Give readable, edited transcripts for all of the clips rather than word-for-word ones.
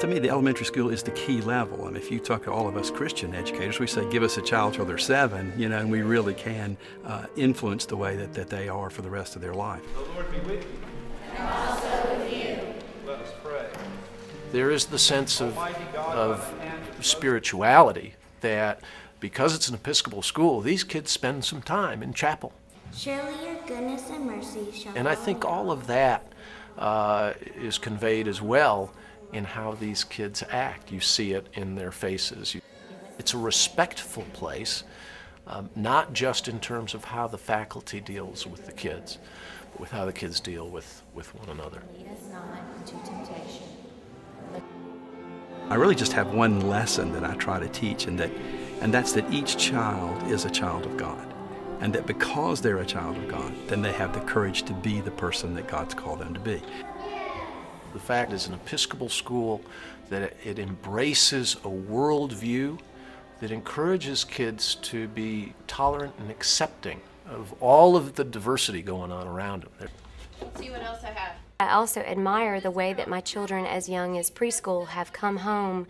me, the elementary school is the key level. And if you talk to all of us Christian educators, we say, give us a child till they're 7, you know, and we really can influence the way that they are for the rest of their life. The Lord be with you. And also with you. Let us pray. There is the sense of spirituality that because it's an Episcopal school, these kids spend some time in chapel. Surely your goodness and mercy shall And I think all of that is conveyed as well in how these kids act. You see it in their faces. It's a respectful place, not just in terms of how the faculty deals with the kids, but with how the kids deal with one another. Lead us not into temptation. I really just have one lesson that I try to teach, and that's that each child is a child of God. And that because they're a child of God, then they have the courage to be the person that God's called them to be. The fact is an Episcopal school that it embraces a worldview that encourages kids to be tolerant and accepting of all of the diversity going on around them. See what else I have. I also admire the way that my children as young as preschool have come home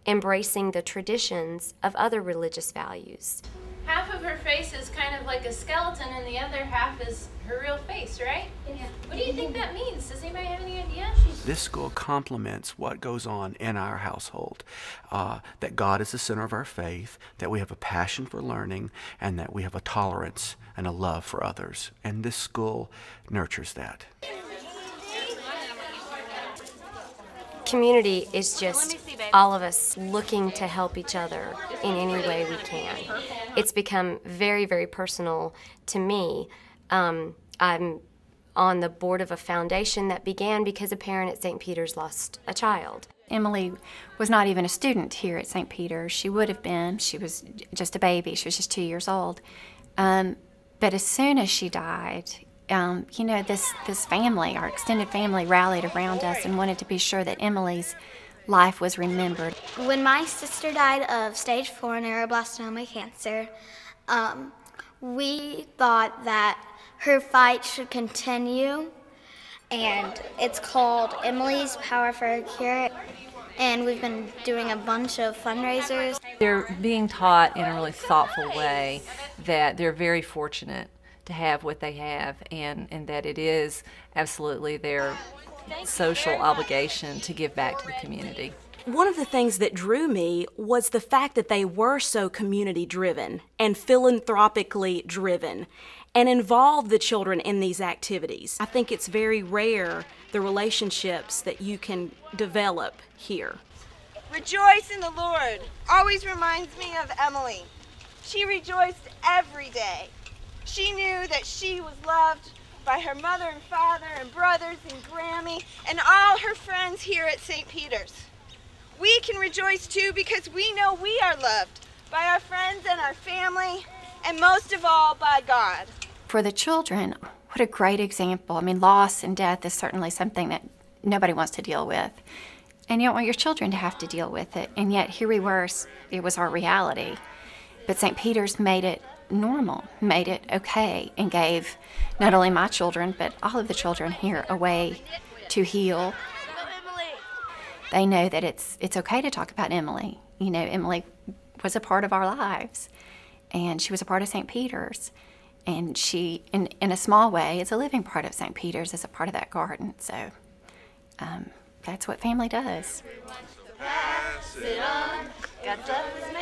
embracing the traditions of other religious values. Half of her face is kind of like a skeleton and the other half is her real face, right? Yeah. What do you think that means? Does anybody have any idea? This school complements what goes on in our household, that God is the center of our faith, that we have a passion for learning, and that we have a tolerance and a love for others. And this school nurtures that. Community is just all of us looking to help each other in any way we can. It's become very, very personal to me. I'm on the board of a foundation that began because a parent at St. Peter's lost a child. Emily was not even a student here at St. Peter's. She would have been. She was just a baby. She was just 2 years old. But as soon as she died, you know, this family, our extended family, rallied around us and wanted to be sure that Emily's life was remembered. When my sister died of stage 4 neuroblastoma cancer, we thought that her fight should continue, and it's called Emily's Power for a Cure, and we've been doing a bunch of fundraisers. They're being taught in a really thoughtful way that they're very fortunate to have what they have, and that it is absolutely their social obligation to give back to the community. One of the things that drew me was the fact that they were so community-driven and philanthropically driven and involved the children in these activities. I think it's very rare, the relationships that you can develop here. Rejoice in the Lord always reminds me of Emily. She rejoiced every day. She knew that she was loved by her mother and father and brothers and Grammy and all her friends here at St. Peter's. We can rejoice too because we know we are loved by our friends and our family, and most of all by God. For the children, what a great example. I mean, loss and death is certainly something that nobody wants to deal with. And you don't want your children to have to deal with it. And yet here we were, it was our reality. But St. Peter's made it normal, made it okay, and gave not only my children, but all of the children here a way to heal. They know that it's okay to talk about Emily. You know, Emily was a part of our lives, and she was a part of St. Peter's. And she, in a small way, is a living part of St. Peter's, as a part of that garden. So that's what family does. Pass it on. God's love is my